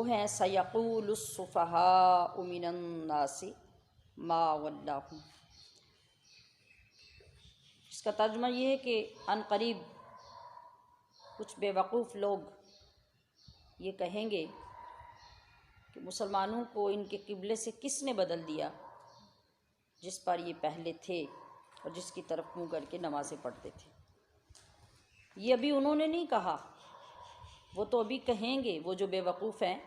ہیں سیقول السفہاء من الناس ما ولاہم، اس کا ترجمہ یہ ہے کہ عن قریب کچھ بے وقوف لوگ یہ کہیں گے کہ مسلمانوں کو ان کے قبلے سے کس نے بدل دیا جس پر یہ پہلے تھے اور جس کی طرف منہ کر کے نمازیں پڑھتے تھے۔ یہ ابھی انہوں نے نہیں کہا، وہ تو ابھی کہیں گے وہ جو بے وقوف ہیں،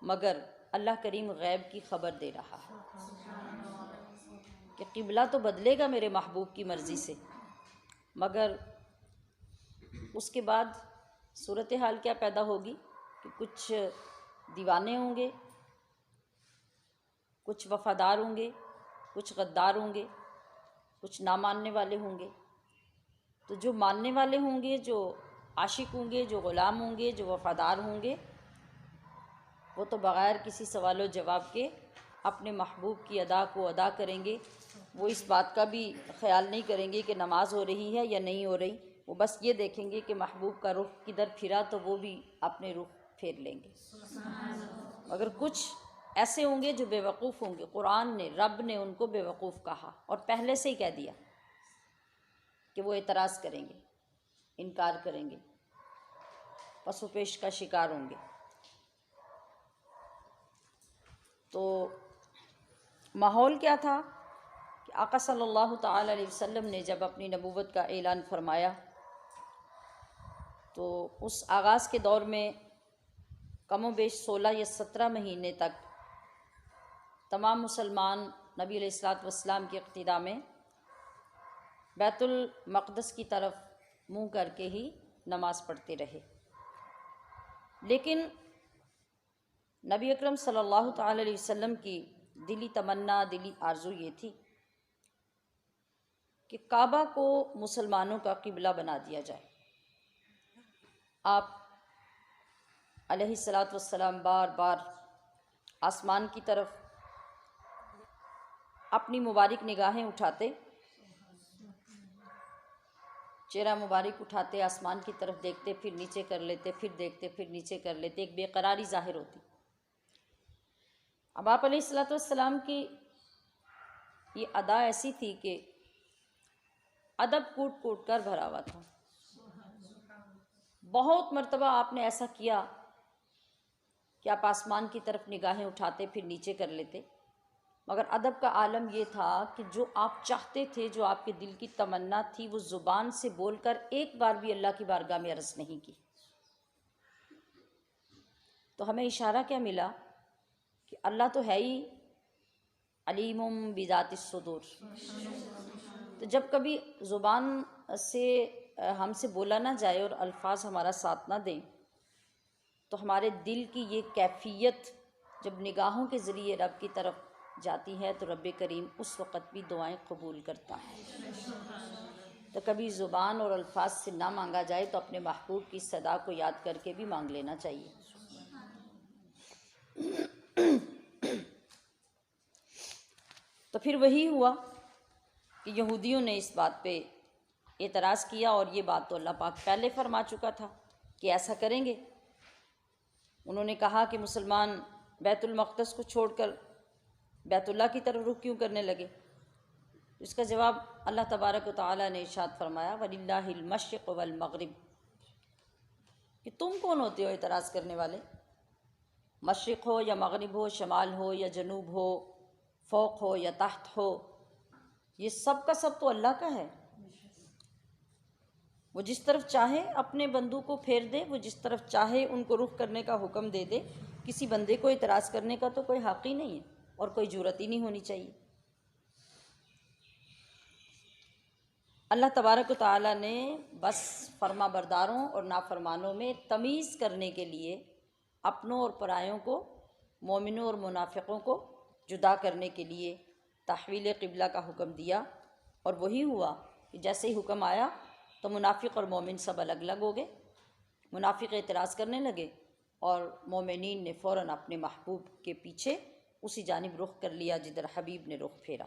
مگر اللہ کریم غیب کی خبر دے رہا ہے کہ قبلہ تو بدلے گا میرے محبوب کی مرضی سے، مگر اس کے بعد صورتحال کیا پیدا ہوگی کہ کچھ دیوانے ہوں گے، کچھ وفادار ہوں گے، کچھ غدار ہوں گے، کچھ نہ ماننے والے ہوں گے۔ تو جو ماننے والے ہوں گے، جو عاشق ہوں گے، جو غلام ہوں گے، جو وفادار ہوں گے، وہ تو بغیر کسی سوال و جواب کے اپنے محبوب کی ادا کو ادا کریں گے۔ وہ اس بات کا بھی خیال نہیں کریں گے کہ نماز ہو رہی ہے یا نہیں ہو رہی، وہ بس یہ دیکھیں گے کہ محبوب کا رخ کدھر پھرا تو وہ بھی اپنے رخ پھیر لیں گے۔ مگر کچھ ایسے ہوں گے جو بے وقوف ہوں گے، قرآن نے، رب نے ان کو بے وقوف کہا اور پہلے سے ہی کہہ دیا کہ وہ اعتراض کریں گے، انکار کریں گے، پس و پیش کا شکار ہوں گے۔ تو ماحول کیا تھا کہ آقا صلی اللہ تعالی علیہ وسلم نے جب اپنی نبوت کا اعلان فرمایا تو اس آغاز کے دور میں کم و بیش 16 یا 17 مہینے تک تمام مسلمان نبی علیہ الصلوۃ والسلام کی اقتداء میں بیت المقدس کی طرف منہ کر کے ہی نماز پڑھتے رہے، لیکن نبی اکرم صلی اللہ تعالی علیہ وسلم کی دلی تمنا، دلی آرزو یہ تھی کہ کعبہ کو مسلمانوں کا قبلہ بنا دیا جائے۔ آپ علیہ الصلوۃ والسلام بار بار آسمان کی طرف اپنی مبارک نگاہیں اٹھاتے، چہرہ مبارک اٹھاتے، آسمان کی طرف دیکھتے، پھر نیچے کر لیتے، پھر دیکھتے، پھر نیچے کر لیتے، ایک بے قراری ظاہر ہوتی۔ اب آپ علیہ الصلوۃ والسلام کی یہ ادا ایسی تھی کہ ادب کوٹ کوٹ کر بھرا ہوا تھا۔ بہت مرتبہ آپ نے ایسا کیا کہ آپ آسمان کی طرف نگاہیں اٹھاتے پھر نیچے کر لیتے، مگر ادب کا عالم یہ تھا کہ جو آپ چاہتے تھے، جو آپ کے دل کی تمنا تھی، وہ زبان سے بول کر ایک بار بھی اللہ کی بارگاہ میں عرض نہیں کی۔ تو ہمیں اشارہ کیا ملا کہ اللہ تو ہے ہی علیم بذات الصدور۔ تو جب کبھی زبان سے ہم سے بولا نہ جائے اور الفاظ ہمارا ساتھ نہ دیں، تو ہمارے دل کی یہ کیفیت جب نگاہوں کے ذریعے رب کی طرف جاتی ہے تو رب کریم اس وقت بھی دعائیں قبول کرتا ہے۔ تو کبھی زبان اور الفاظ سے نہ مانگا جائے تو اپنے محبوب کی صدا کو یاد کر کے بھی مانگ لینا چاہیے۔ تو پھر وہی ہوا کہ یہودیوں نے اس بات پہ اعتراض کیا، اور یہ بات تو اللہ پاک پہلے فرما چکا تھا کہ ایسا کریں گے۔ انہوں نے کہا کہ مسلمان بیت المقدس کو چھوڑ کر بیت اللہ کی طرف رخ کیوں کرنے لگے؟ اس کا جواب اللہ تبارک و تعالیٰ نے ارشاد فرمایا وَلِلَّهِ الْمَشْرِقُ وَالْمَغْرِبُ، کہ تم کون ہوتے ہو اعتراض کرنے والے؟ مشرق ہو یا مغرب ہو، شمال ہو یا جنوب ہو، فوق ہو یا تحت ہو، یہ سب کا سب تو اللہ کا ہے۔ وہ جس طرف چاہے اپنے بندوں کو پھیر دے، وہ جس طرف چاہے ان کو رخ کرنے کا حکم دے دے۔ کسی بندے کو اعتراض کرنے کا تو کوئی حق ہی نہیں ہے اور کوئی جرأت ہی نہیں ہونی چاہیے۔ اللہ تبارک و تعالیٰ نے بس فرما برداروں اور نافرمانوں میں تمیز کرنے کے لیے اپنوں اور پرایوں کو، مومنوں اور منافقوں کو جدا کرنے کے لیے تحویل قبلہ کا حکم دیا، اور وہی ہوا کہ جیسے ہی حکم آیا تو منافق اور مومن سب الگ الگ ہو گئے۔ منافق اعتراض کرنے لگے اور مومنین نے فوراً اپنے محبوب کے پیچھے اسی جانب رخ کر لیا جدھر حبیب نے رخ پھیرا۔